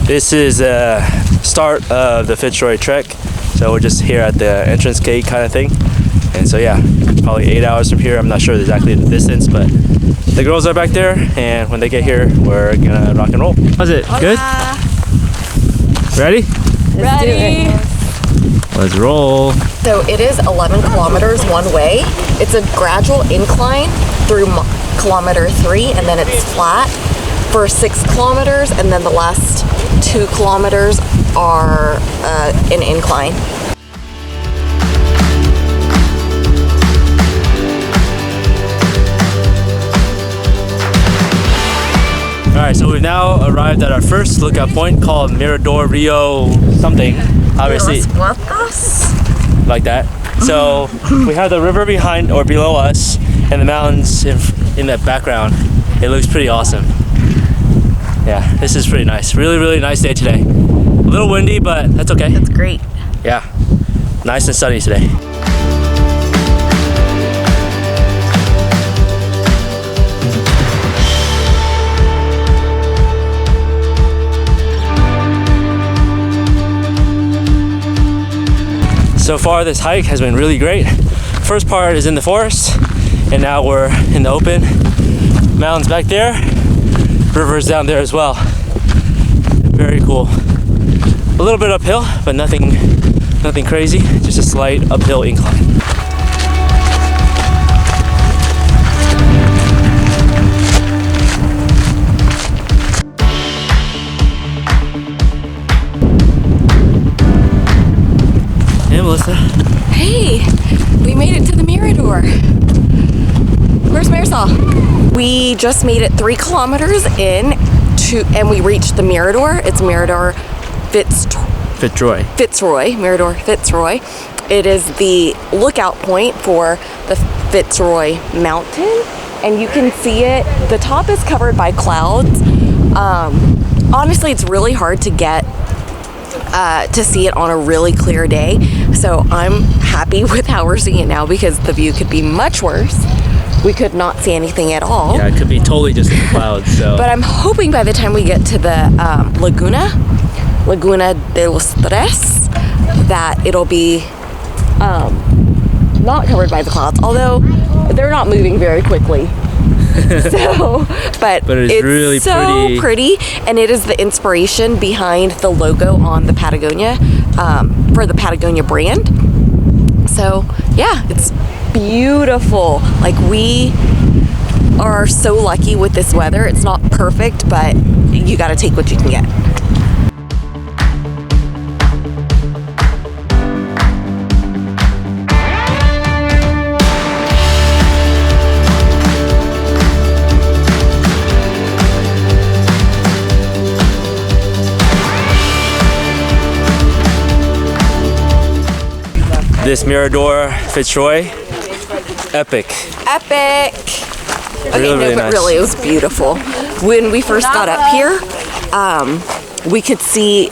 This is the start of the Fitzroy Trek, so we're just here at the entrance gate kind of thing. And so yeah, probably 8 hours from here. I'm not sure exactly the distance, but the girls are back there, and when they get here, we're gonna rock and roll. How's it? Hola. Good? Ready? Ready. Let's roll. So it is 11 kilometers one way. It's a gradual incline through kilometer 3, and then it's flat for 6 kilometers, and then the last 2 kilometers are an incline. Alright, so we've now arrived at our first lookout point called Mirador Rio something, obviously. Like that. So we have the river behind or below us and the mountains in that background. It looks pretty awesome. Yeah, this is pretty nice. Really nice day today. A little windy, but that's okay. It's great. Yeah, nice and sunny today. So far this hike has been really great. First part is in the forest, and now we're in the open. Mountains back there, rivers down there as well. Very cool. A little bit uphill, but nothing crazy, just a slight uphill incline. Hey, Melissa. Hey, we made it to the Mirador. Where's Marisol? We just made it 3 kilometers in and we reached the Mirador. It's Mirador Fitzroy, Mirador Fitzroy. It is the lookout point for the Fitzroy Mountain, and you can see it. The top is covered by clouds. Honestly, it's really hard to get to see it on a really clear day. So I'm happy with how we're seeing it now, because the view could be much worse. We could not see anything at all. Yeah, it could be totally just in the clouds. So. But I'm hoping by the time we get to the Laguna de los Tres, that it'll be not covered by the clouds, although they're not moving very quickly. But it's really so pretty, and it is the inspiration behind the logo on the Patagonia, for the Patagonia brand. So yeah, it's beautiful. Like, we are so lucky with this weather. It's not perfect, but you got to take what you can get. This Mirador Fitzroy, epic. Okay, really nice. Really, it was beautiful. When we first got up here, we could see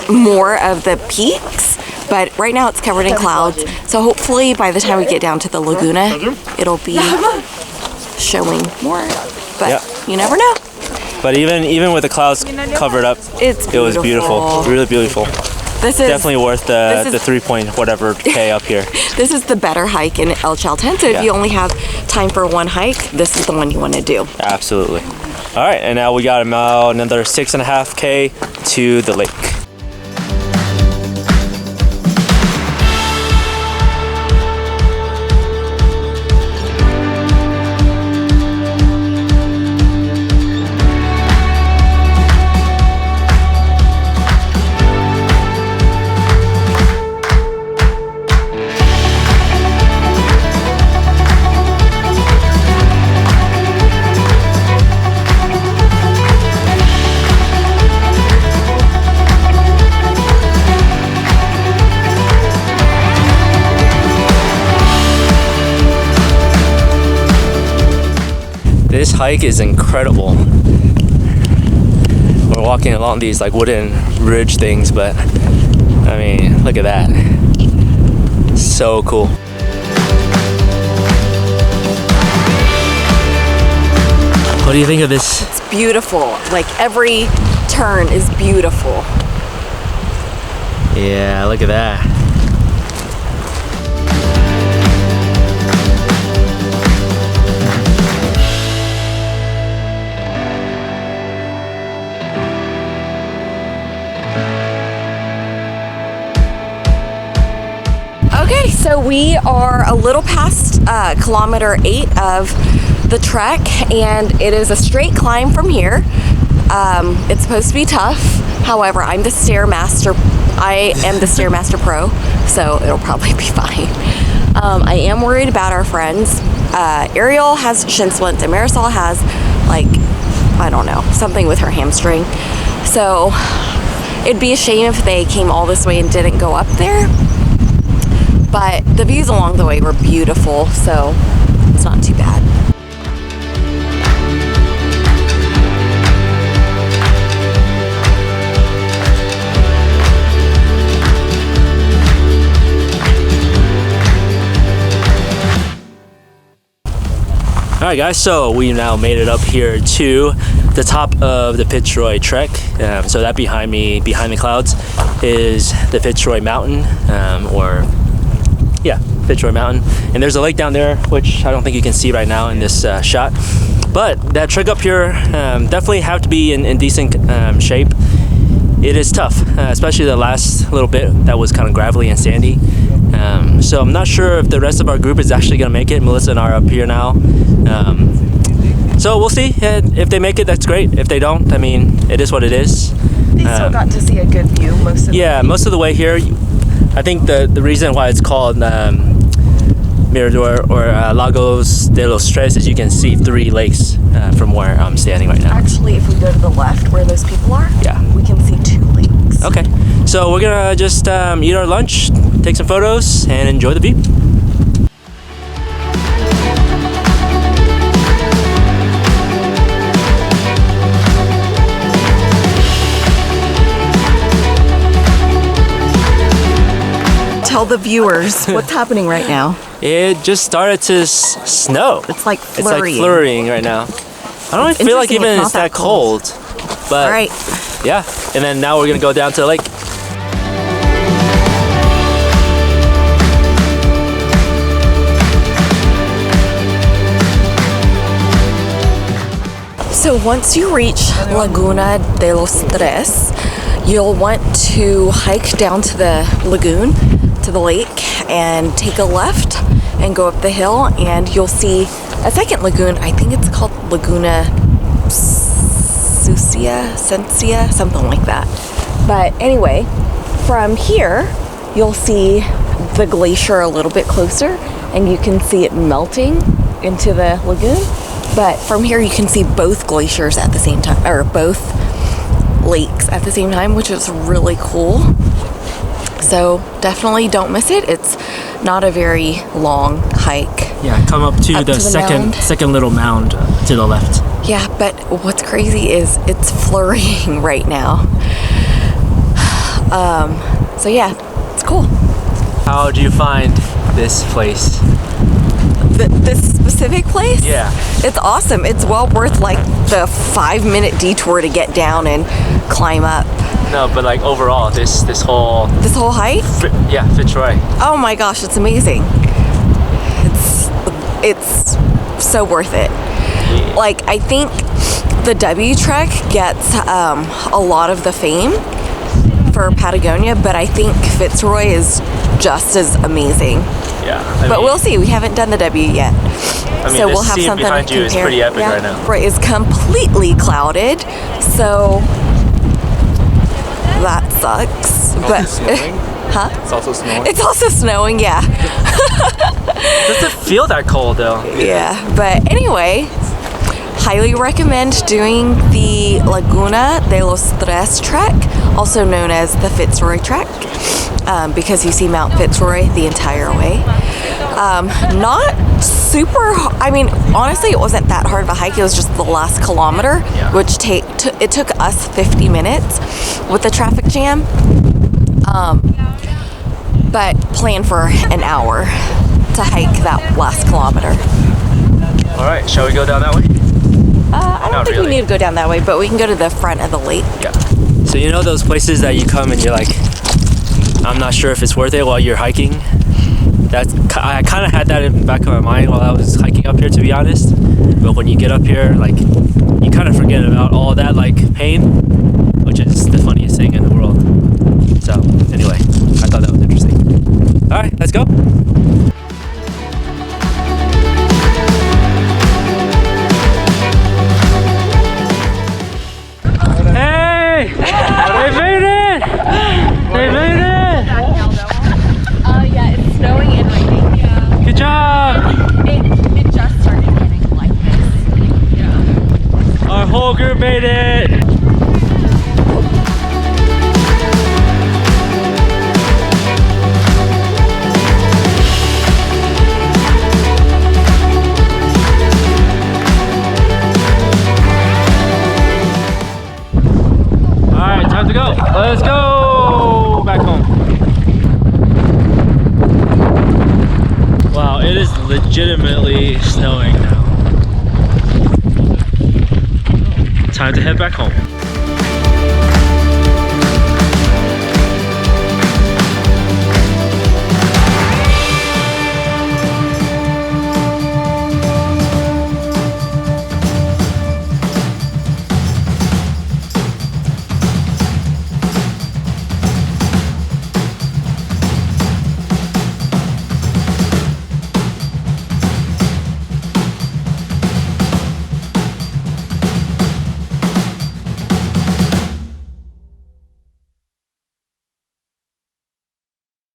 more of the peaks, but right now it's covered in clouds. So hopefully by the time we get down to the Laguna, it'll be showing more, but you never know. But even with the clouds covered up, it was beautiful, really beautiful. This is definitely worth the 3 point whatever K up here. This is the better hike in El Chalten, so if you only have time for one hike, this is the one you want to do. Absolutely. All right, and now we got about another 6.5 K to the lake. This hike is incredible. We're walking along these like wooden ridge things, but I mean, look at that. So cool. What do you think of this? It's beautiful. Like every turn is beautiful. Yeah, look at that. Okay, so we are a little past kilometer 8 of the trek, and it is a straight climb from here. It's supposed to be tough. However, I am the Stairmaster Pro, so it'll probably be fine. I am worried about our friends. Ariel has shin splints, and Marisol has, like, I don't know, something with her hamstring. So it'd be a shame if they came all this way and didn't go up there. But the views along the way were beautiful, so it's not too bad. Alright guys, so we now made it up here to the top of the Fitzroy Trek. So that behind me, behind the clouds, is the Fitzroy Mountain, Fitzroy Mountain. And there's a lake down there, which I don't think you can see right now in this shot. But that trek up here definitely have to be in decent shape. It is tough, especially the last little bit that was kind of gravelly and sandy. So I'm not sure if the rest of our group is actually going to make it. Melissa and I are up here now. So we'll see. If they make it, that's great. If they don't, I mean, it is what it is. They still got to see a good view most of the way. Yeah, most of the way here. I think the reason why it's called Mirador or Lagos de los Tres is you can see 3 lakes from where I'm standing right now. Actually, if we go to the left where those people are, yeah, we can see 2 lakes. Okay, so we're gonna just eat our lunch, take some photos, and enjoy the view. Tell the viewers what's happening right now. It just started to snow. It's like flurrying. It's like flurrying right now. I don't feel like even it's that cold. But all right. Yeah, and then now we're gonna go down to the lake. So once you reach Laguna de los Tres, you'll want to hike down to the lagoon, to the lake, and take a left and go up the hill, and you'll see a second lagoon. I think it's called Laguna Sensia, something like that. But anyway, from here, you'll see the glacier a little bit closer, and you can see it melting into the lagoon. But from here, you can see both glaciers at the same time, or both lakes at the same time, which is really cool. So definitely don't miss it. It's not a very long hike. Yeah, come up to the second little mound to the left. Yeah, but what's crazy is it's flurrying right now. So yeah, it's cool. How do you find this place? This specific place? Yeah. It's awesome. It's well worth like the 5-minute detour to get down and climb up. No, but like overall, this whole hike? Yeah, Fitzroy. Oh my gosh, it's amazing. It's so worth it. Yeah. Like, I think the W Trek gets a lot of the fame for Patagonia, but I think Fitzroy is just as amazing. Yeah. But we'll see. We haven't done the W yet. I mean, so this we'll have scene something behind to you is compare. pretty epic right now. Right, it's completely clouded, so that sucks. But huh? It's also snowing. It's also snowing, yeah. Doesn't feel that cold though. Yeah, but anyway, highly recommend doing the Laguna de los Tres trek, also known as the Fitzroy Trek, because you see Mount Fitzroy the entire way. Not super, I mean, honestly, it wasn't that hard of a hike. It was just the last kilometer, which it took us 50 minutes with the traffic jam. But plan for an hour to hike that last kilometer. All right, shall we go down that way? I don't think we need to go down that way, but we can go to the front of the lake. Yeah. So you know those places that you come and you're like, I'm not sure if it's worth it while you're hiking? I kind of had that in the back of my mind while I was hiking up here, to be honest. But when you get up here, like, you kind of forget about all that like pain, which is the funniest thing in the world. So anyway, I thought that was interesting. All right, let's go. Hey! They made it! They made it! Yeah, it's snowing and raining. Yeah. Good job! It just started getting like this. Yeah. Our whole group made it! Alright, time to go! Let's go! Back home. Wow, it is legitimately snowing now. Time to head back home.